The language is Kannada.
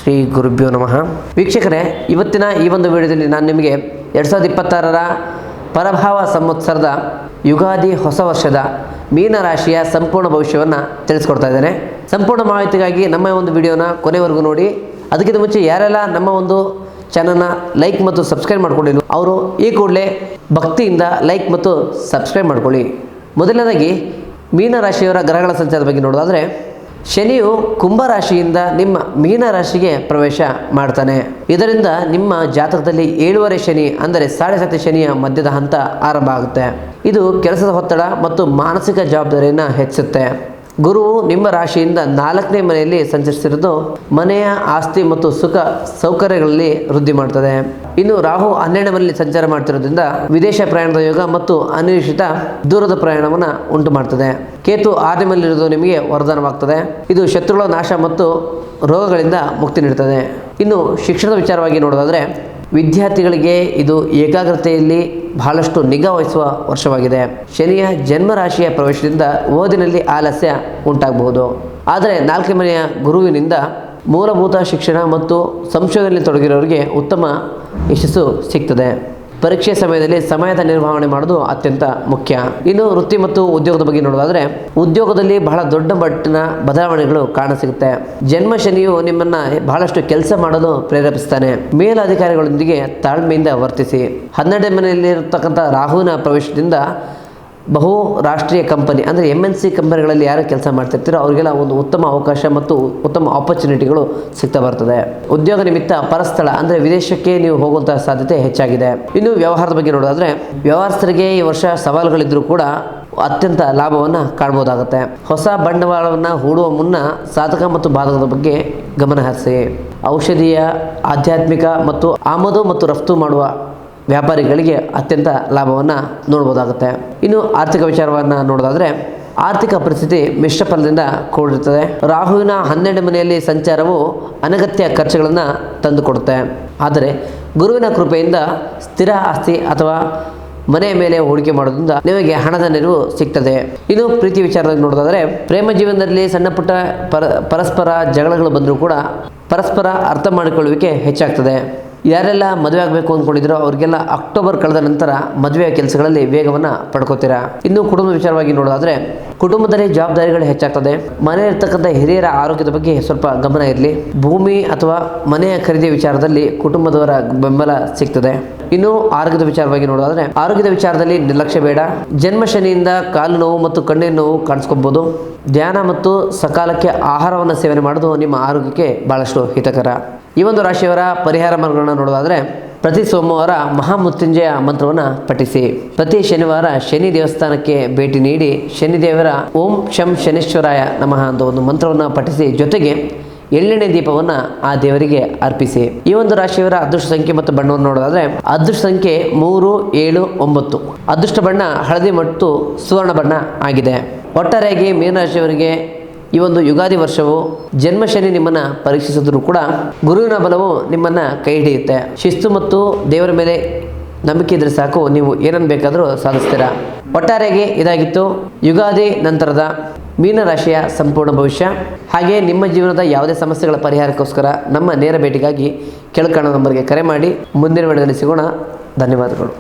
ಶ್ರೀ ಗುರುಭ್ಯೋ ನಮಃ. ವೀಕ್ಷಕರೇ, ಇವತ್ತಿನ ಈ ಒಂದು ವಿಡಿಯೋದಲ್ಲಿ ನಾನು ನಿಮಗೆ 2026ರ ಪರಭಾವ ಸಂವತ್ಸರದ ಯುಗಾದಿ ಹೊಸ ವರ್ಷದ ಮೀನರಾಶಿಯ ಸಂಪೂರ್ಣ ಭವಿಷ್ಯವನ್ನು ತಿಳಿಸ್ಕೊಡ್ತಾ ಇದ್ದೇನೆ. ಸಂಪೂರ್ಣ ಮಾಹಿತಿಗಾಗಿ ನಮ್ಮ ಒಂದು ವಿಡಿಯೋನ ಕೊನೆವರೆಗೂ ನೋಡಿ. ಅದಕ್ಕಿಂತ ಮುಂಚೆ ಯಾರೆಲ್ಲ ನಮ್ಮ ಒಂದು ಚಾನಲ್ನ ಲೈಕ್ ಮತ್ತು ಸಬ್ಸ್ಕ್ರೈಬ್ ಮಾಡ್ಕೊಂಡಿಲ್ಲ ಅವರು ಈ ಕೂಡಲೇ ಭಕ್ತಿಯಿಂದ ಲೈಕ್ ಮತ್ತು ಸಬ್ಸ್ಕ್ರೈಬ್ ಮಾಡ್ಕೊಳ್ಳಿ. ಮೊದಲನೇದಾಗಿ ಮೀನರಾಶಿಯವರ ಗ್ರಹಗಳ ಸಂಚಾರದ ಬಗ್ಗೆ ನೋಡೋದಾದರೆ, ಶನಿಯು ಕುಂಭರಾಶಿಯಿಂದ ನಿಮ್ಮ ಮೀನರಾಶಿಗೆ ಪ್ರವೇಶ ಮಾಡ್ತಾನೆ. ಇದರಿಂದ ನಿಮ್ಮ ಜಾತಕದಲ್ಲಿ 7ನೇ ಶನಿ ಅಂದರೆ 7.5 ಶನಿಯ ಮಧ್ಯದ ಹಂತ ಆರಂಭ ಆಗುತ್ತೆ. ಇದು ಕೆಲಸದ ಒತ್ತಡ ಮತ್ತು ಮಾನಸಿಕ ಜವಾಬ್ದಾರಿಯನ್ನು ಹೆಚ್ಚಿಸುತ್ತೆ. ಗುರುವು ನಿಮ್ಮ ರಾಶಿಯಿಂದ 4ನೇ ಮನೆಯಲ್ಲಿ ಸಂಚರಿಸಿರೋದು ಮನೆಯ ಆಸ್ತಿ ಮತ್ತು ಸುಖ ಸೌಕರ್ಯಗಳಲ್ಲಿ ವೃದ್ಧಿ ಮಾಡ್ತದೆ. ಇನ್ನು ರಾಹು 12ನೇ ಮನೆಯಲ್ಲಿ ಸಂಚಾರ ಮಾಡ್ತಿರೋದ್ರಿಂದ ವಿದೇಶ ಪ್ರಯಾಣದ ಯೋಗ ಮತ್ತು ಅನಿರೀಕ್ಷಿತ ದೂರದ ಪ್ರಯಾಣವನ್ನು ಉಂಟು ಮಾಡ್ತದೆ. ಕೇತು 6ನೇ ಮನೆಯಲ್ಲಿರೋದು ನಿಮಗೆ ವರದಾನವಾಗ್ತದೆ. ಇದು ಶತ್ರುಗಳ ನಾಶ ಮತ್ತು ರೋಗಗಳಿಂದ ಮುಕ್ತಿ ನೀಡುತ್ತದೆ. ಇನ್ನು ಶಿಕ್ಷಣದ ವಿಚಾರವಾಗಿ ನೋಡೋದಾದರೆ, ವಿದ್ಯಾರ್ಥಿಗಳಿಗೆ ಇದು ಏಕಾಗ್ರತೆಯಲ್ಲಿ ಬಹಳಷ್ಟು ನಿಗಾ ವಹಿಸುವ ವರ್ಷವಾಗಿದೆ. ಶನಿಯ ಜನ್ಮರಾಶಿಯ ಪ್ರವೇಶದಿಂದ ಓದಿನಲ್ಲಿ ಆಲಸ್ಯ ಉಂಟಾಗಬಹುದು. ಆದರೆ 4ನೇ ಮನೆಯ ಗುರುವಿನಿಂದ ಮೂಲಭೂತ ಶಿಕ್ಷಣ ಮತ್ತು ಸಂಶೋಧನೆಯಲ್ಲಿ ತೊಡಗಿರೋರಿಗೆ ಉತ್ತಮ ಯಶಸ್ಸು ಸಿಗ್ತದೆ. ಪರೀಕ್ಷೆ ಸಮಯದಲ್ಲಿ ಸಮಯದ ನಿರ್ವಹಣೆ ಮಾಡೋದು ಅತ್ಯಂತ ಮುಖ್ಯ. ಇನ್ನು ವೃತ್ತಿ ಮತ್ತು ಉದ್ಯೋಗದ ಬಗ್ಗೆ ನೋಡೋದಾದರೆ, ಉದ್ಯೋಗದಲ್ಲಿ ಬಹಳ ದೊಡ್ಡ ಮಟ್ಟಿನ ಬದಲಾವಣೆಗಳು ಕಾಣಸಿಗುತ್ತೆ. ಜನ್ಮ ಶನಿಯು ನಿಮ್ಮನ್ನು ಬಹಳಷ್ಟು ಕೆಲಸ ಮಾಡಲು ಪ್ರೇರೇಪಿಸ್ತಾನೆ. ಮೇಲಧಿಕಾರಿಗಳೊಂದಿಗೆ ತಾಳ್ಮೆಯಿಂದ ವರ್ತಿಸಿ. 12ನೇ ಮನೆಯಲ್ಲಿರತಕ್ಕಂಥ ರಾಹುವಿನ ಪ್ರವೇಶದಿಂದ ಬಹು ರಾಷ್ಟ್ರೀಯ ಕಂಪನಿ ಅಂದರೆ MNC ಕಂಪನಿಗಳಲ್ಲಿ ಯಾರು ಕೆಲಸ ಮಾಡ್ತಿರ್ತೀರೋ ಅವರಿಗೆಲ್ಲ ಒಂದು ಉತ್ತಮ ಅವಕಾಶ ಮತ್ತು ಉತ್ತಮ ಆಪರ್ಚುನಿಟಿಗಳು ಸಿಗ್ತಾ ಬರ್ತದೆ. ಉದ್ಯೋಗ ನಿಮಿತ್ತ ಪರಸ್ಥಳ ಅಂದರೆ ವಿದೇಶಕ್ಕೆ ನೀವು ಹೋಗುವಂತಹ ಸಾಧ್ಯತೆ ಹೆಚ್ಚಾಗಿದೆ. ಇನ್ನು ವ್ಯವಹಾರದ ಬಗ್ಗೆ ನೋಡೋದಾದರೆ, ವ್ಯವಹಾರಸ್ಥರಿಗೆ ಈ ವರ್ಷ ಸವಾಲುಗಳಿದ್ದರೂ ಕೂಡ ಅತ್ಯಂತ ಲಾಭವನ್ನು ಕಾಣ್ಬೋದಾಗುತ್ತೆ. ಹೊಸ ಬಂಡವಾಳವನ್ನು ಹೂಡುವ ಮುನ್ನ ಸಾಧಕ ಮತ್ತು ಬಾಧಕದ ಬಗ್ಗೆ ಗಮನ ಹರಿಸಿ. ಔಷಧೀಯ, ಆಧ್ಯಾತ್ಮಿಕ ಮತ್ತು ಆಮದು ಮತ್ತು ರಫ್ತು ಮಾಡುವ ವ್ಯಾಪಾರಿಗಳಿಗೆ ಅತ್ಯಂತ ಲಾಭವನ್ನು ನೋಡ್ಬೋದಾಗುತ್ತೆ. ಇನ್ನು ಆರ್ಥಿಕ ವಿಚಾರವನ್ನು ನೋಡೋದಾದರೆ, ಆರ್ಥಿಕ ಪರಿಸ್ಥಿತಿ ಮಿಶ್ರ ಫಲದಿಂದ ಕೂಡಿರುತ್ತದೆ. ರಾಹುವಿನ 12ನೇ ಮನೆಯಲ್ಲಿ ಸಂಚಾರವು ಅನಗತ್ಯ ಖರ್ಚುಗಳನ್ನು ತಂದುಕೊಡುತ್ತೆ. ಆದರೆ ಗುರುವಿನ ಕೃಪೆಯಿಂದ ಸ್ಥಿರ ಆಸ್ತಿ ಅಥವಾ ಮನೆಯ ಮೇಲೆ ಹೂಡಿಕೆ ಮಾಡೋದ್ರಿಂದ ನಿಮಗೆ ಹಣದ ನೆರವು ಸಿಗ್ತದೆ. ಇನ್ನು ಪ್ರೀತಿ ವಿಚಾರದಲ್ಲಿ ನೋಡೋದಾದರೆ, ಪ್ರೇಮ ಜೀವನದಲ್ಲಿ ಸಣ್ಣ ಪುಟ್ಟ ಪರಸ್ಪರ ಜಗಳಗಳು ಬಂದರೂ ಕೂಡ ಪರಸ್ಪರ ಅರ್ಥ ಮಾಡಿಕೊಳ್ಳುವಿಕೆ ಹೆಚ್ಚಾಗ್ತದೆ. ಯಾರೆಲ್ಲ ಮದುವೆ ಆಗಬೇಕು ಅಂದ್ಕೊಂಡಿದ್ರೋ ಅವರಿಗೆಲ್ಲ ಅಕ್ಟೋಬರ್ ಕಳೆದ ನಂತರ ಮದುವೆಯ ಕೆಲಸಗಳಲ್ಲಿ ವೇಗವನ್ನು ಪಡ್ಕೋತೀರಾ. ಇನ್ನು ಕುಟುಂಬ ವಿಚಾರವಾಗಿ ನೋಡೋದಾದರೆ, ಕುಟುಂಬದಲ್ಲಿ ಜವಾಬ್ದಾರಿಗಳು ಹೆಚ್ಚಾಗ್ತದೆ. ಮನೆಯಲ್ಲಿರ್ತಕ್ಕಂಥ ಹಿರಿಯರ ಆರೋಗ್ಯದ ಬಗ್ಗೆ ಸ್ವಲ್ಪ ಗಮನ ಇರಲಿ. ಭೂಮಿ ಅಥವಾ ಮನೆಯ ಖರೀದಿ ವಿಚಾರದಲ್ಲಿ ಕುಟುಂಬದವರ ಬೆಂಬಲ ಸಿಗ್ತದೆ. ಇನ್ನು ಆರೋಗ್ಯದ ವಿಚಾರವಾಗಿ ನೋಡೋದಾದರೆ, ಆರೋಗ್ಯದ ವಿಚಾರದಲ್ಲಿ ನಿರ್ಲಕ್ಷ್ಯ ಬೇಡ. ಜನ್ಮ ಶನಿಯಿಂದ ಕಾಲು ನೋವು ಮತ್ತು ಕಣ್ಣಿನ ನೋವು ಕಾಣಿಸ್ಕೋಬಹುದು. ಧ್ಯಾನ ಮತ್ತು ಸಕಾಲಕ್ಕೆ ಆಹಾರವನ್ನು ಸೇವನೆ ಮಾಡೋದು ನಿಮ್ಮ ಆರೋಗ್ಯಕ್ಕೆ ಬಹಳಷ್ಟು ಹಿತಕರ. ಈ ಒಂದು ರಾಶಿಯವರ ಪರಿಹಾರ ಮಾರ್ಗಗಳನ್ನು ನೋಡೋದಾದರೆ, ಪ್ರತಿ ಸೋಮವಾರ ಮಹಾಮೃತ್ಯುಂಜಯ ಮಂತ್ರವನ್ನು ಪಠಿಸಿ. ಪ್ರತಿ ಶನಿವಾರ ಶನಿ ದೇವಸ್ಥಾನಕ್ಕೆ ಭೇಟಿ ನೀಡಿ ಶನಿದೇವರ ಓಂ ಶಂ ಶನೀಶ್ವರಾಯ ನಮಃ ಅಂತ ಒಂದು ಮಂತ್ರವನ್ನು ಪಠಿಸಿ, ಜೊತೆಗೆ ಎಳ್ಳೆಣ್ಣೆ ದೀಪವನ್ನು ಆ ದೇವರಿಗೆ ಅರ್ಪಿಸಿ. ಈ ಒಂದು ರಾಶಿಯವರ ಅದೃಷ್ಟ ಸಂಖ್ಯೆ ಮತ್ತು ಬಣ್ಣವನ್ನು ನೋಡೋದಾದರೆ, ಅದೃಷ್ಟ ಸಂಖ್ಯೆ 3, 7, 9. ಅದೃಷ್ಟ ಬಣ್ಣ ಹಳದಿ ಮತ್ತು ಸುವರ್ಣ ಬಣ್ಣ ಆಗಿದೆ. ಒಟ್ಟಾರೆಯಾಗಿ ಮೀನರಾಶಿಯವರಿಗೆ ಈ ಒಂದು ಯುಗಾದಿ ವರ್ಷವು ಜನ್ಮ ಶನಿ ನಿಮ್ಮನ್ನು ಪರೀಕ್ಷಿಸಿದ್ರೂ ಕೂಡ ಗುರುವಿನ ಬಲವು ನಿಮ್ಮನ್ನು ಕೈ ಹಿಡಿಯುತ್ತೆ. ಶಿಸ್ತು ಮತ್ತು ದೇವರ ಮೇಲೆ ನಂಬಿಕೆ ಇದ್ರೆ ಸಾಕು, ನೀವು ಏನನ್ನು ಬೇಕಾದರೂ ಸಾಧಿಸ್ತೀರಾ. ಒಟ್ಟಾರೆಯಾಗಿ ಇದಾಗಿತ್ತು ಯುಗಾದಿ ನಂತರದ ಮೀನರಾಶಿಯ ಸಂಪೂರ್ಣ ಭವಿಷ್ಯ. ಹಾಗೆ ನಿಮ್ಮ ಜೀವನದ ಯಾವುದೇ ಸಮಸ್ಯೆಗಳ ಪರಿಹಾರಕ್ಕೋಸ್ಕರ ನಮ್ಮ ನೇರ ಭೇಟಿಗಾಗಿ ಕೆಳಕಾಣೋ ನಂಬರ್ಗೆ ಕರೆ ಮಾಡಿ. ಮುಂದಿನ ವಿಡಿಯೋದಲ್ಲಿ ಸಿಗೋಣ. ಧನ್ಯವಾದಗಳು.